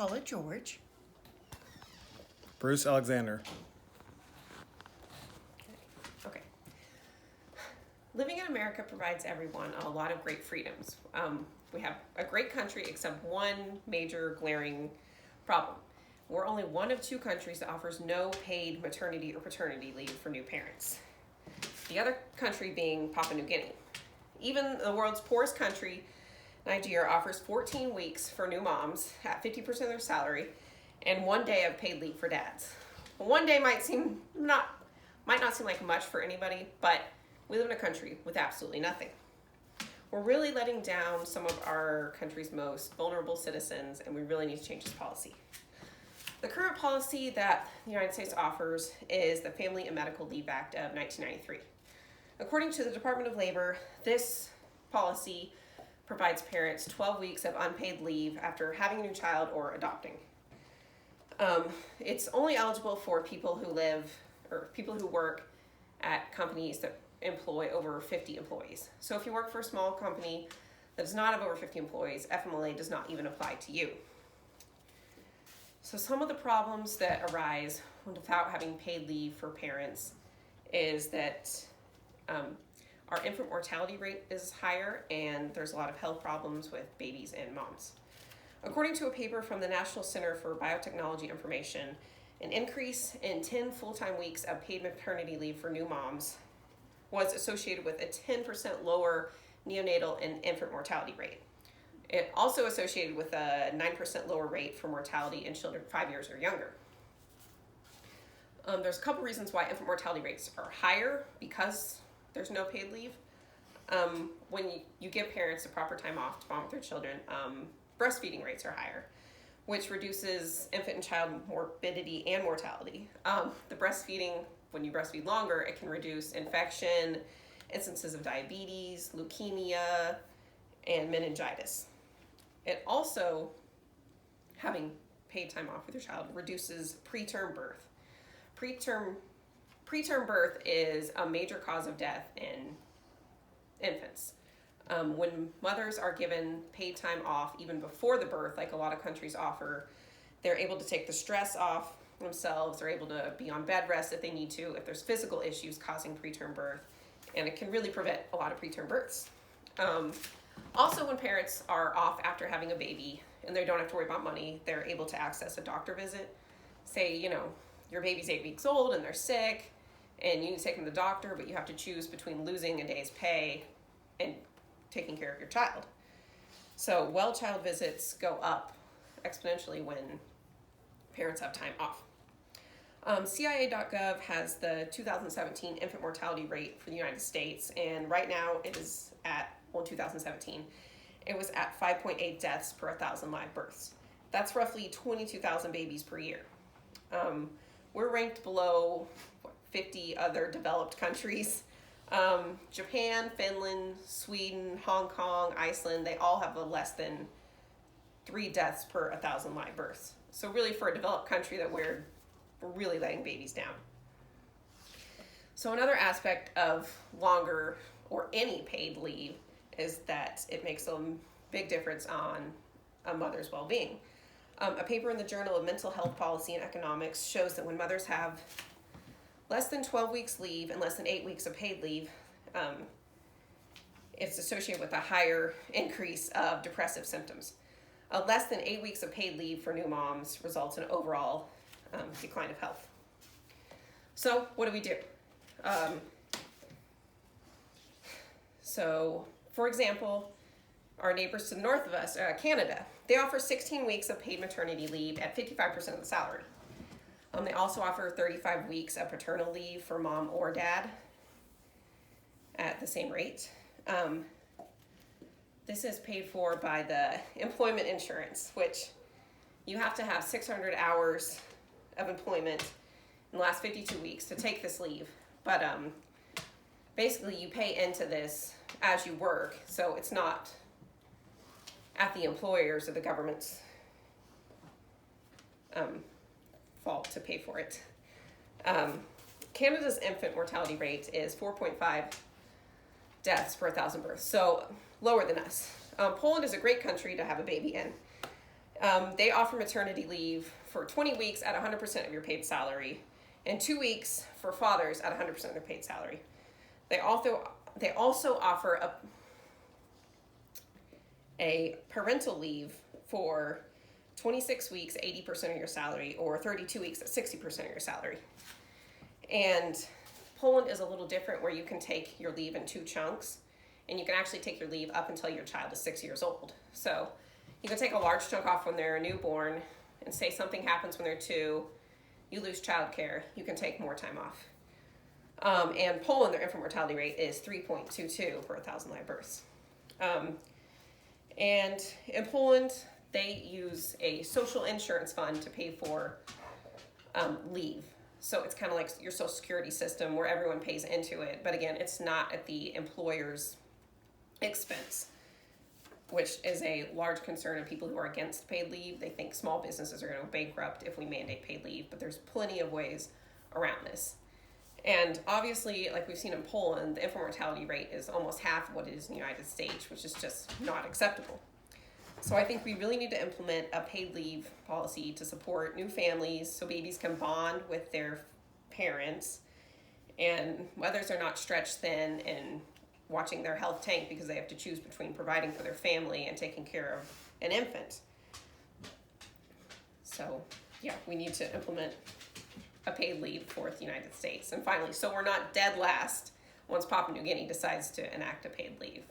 Paula George. Bruce Alexander. Okay. Living in America provides everyone a lot of great freedoms. We have a great country except one major glaring problem. We're only one of two countries that offers no paid maternity or paternity leave for new parents. The other country being Papua New Guinea. Even the world's poorest country, Nigeria, offers 14 weeks for new moms at 50% of their salary and 1 day of paid leave for dads. 1 day might not seem like much for anybody, but we live in a country with absolutely nothing. We're really letting down some of our country's most vulnerable citizens, and we really need to change this policy. The current policy that the United States offers is the Family and Medical Leave Act of 1993. According to the Department of Labor, this policy provides parents 12 weeks of unpaid leave after having a new child or adopting. It's only eligible for people who work at companies that employ over 50 employees. So if you work for a small company that does not have over 50 employees, FMLA does not even apply to you. So some of the problems that arise without having paid leave for parents is that our infant mortality rate is higher, and there's a lot of health problems with babies and moms. According to a paper from the National Center for Biotechnology Information, an increase in 10 full-time weeks of paid maternity leave for new moms was associated with a 10% lower neonatal and infant mortality rate. It also associated with a 9% lower rate for mortality in children 5 years or younger. There's a couple reasons why infant mortality rates are higher because there's no paid leave. When you give parents the proper time off to bond with their children, breastfeeding rates are higher, which reduces infant and child morbidity and mortality. The breastfeeding, when you breastfeed longer, it can reduce infection, instances of diabetes, leukemia, and meningitis. It also, having paid time off with your child, reduces preterm birth. Preterm birth is a major cause of death in infants. When mothers are given paid time off even before the birth, like a lot of countries offer, they're able to take the stress off themselves. They're able to be on bed rest if they need to, if there's physical issues causing preterm birth, and it can really prevent a lot of preterm births. Also, when parents are off after having a baby and they don't have to worry about money, they're able to access a doctor visit. Say, your baby's 8 weeks old and they're sick and you need to take them to the doctor, but you have to choose between losing a day's pay and taking care of your child. So well-child visits go up exponentially when parents have time off. CIA.gov has the 2017 infant mortality rate for the United States, and right now it is at, 2017, it was at 5.8 deaths per 1,000 live births. That's roughly 22,000 babies per year. We're ranked below 50 other developed countries. Japan, Finland, Sweden, Hong Kong, Iceland, they all have less than 3 deaths per 1,000 live births. So really, for a developed country, that we're really letting babies down. So another aspect of longer or any paid leave is that it makes a big difference on a mother's well-being. A paper in the Journal of Mental Health Policy and Economics shows that when mothers have less than 12 weeks leave and less than 8 weeks of paid leave, it's associated with a higher increase of depressive symptoms. Less than 8 weeks of paid leave for new moms results in overall decline of health. So what do we do? So, for example, our neighbors to the north of us, Canada, they offer 16 weeks of paid maternity leave at 55% of the salary. They also offer 35 weeks of paternal leave for mom or dad at the same rate. This is paid for by the employment insurance, which you have to have 600 hours of employment in the last 52 weeks to take this leave. But basically you pay into this as you work, so it's not at the employer's or the government's fault to pay for it. Canada's infant mortality rate is 4.5 deaths per 1,000 births, so lower than us. Poland is a great country to have a baby in. They offer maternity leave for 20 weeks at 100% of your paid salary, and 2 weeks for fathers at 100% of their paid salary. They also offer a parental leave for 26 weeks, 80% of your salary, or 32 weeks at 60% of your salary. And Poland is a little different, where you can take your leave in 2 chunks, and you can actually take your leave up until your child is 6 years old. So you can take a large chunk off when they're a newborn, and say something happens when they're 2, you lose childcare, you can take more time off. And Poland, their infant mortality rate is 3.22 per 1,000 live births. And in Poland, they use a social insurance fund to pay for leave. So it's kind of like your Social Security system, where everyone pays into it. But again, it's not at the employer's expense, which is a large concern of people who are against paid leave. They think small businesses are going to go bankrupt if we mandate paid leave, but there's plenty of ways around this. And obviously, like we've seen in Poland, the infant mortality rate is almost half of what it is in the United States, which is just not acceptable. So I think we really need to implement a paid leave policy to support new families so babies can bond with their parents, and mothers are not stretched thin and watching their health tank because they have to choose between providing for their family and taking care of an infant. So yeah, we need to implement a paid leave for the United States. And finally, so we're not dead last once Papua New Guinea decides to enact a paid leave.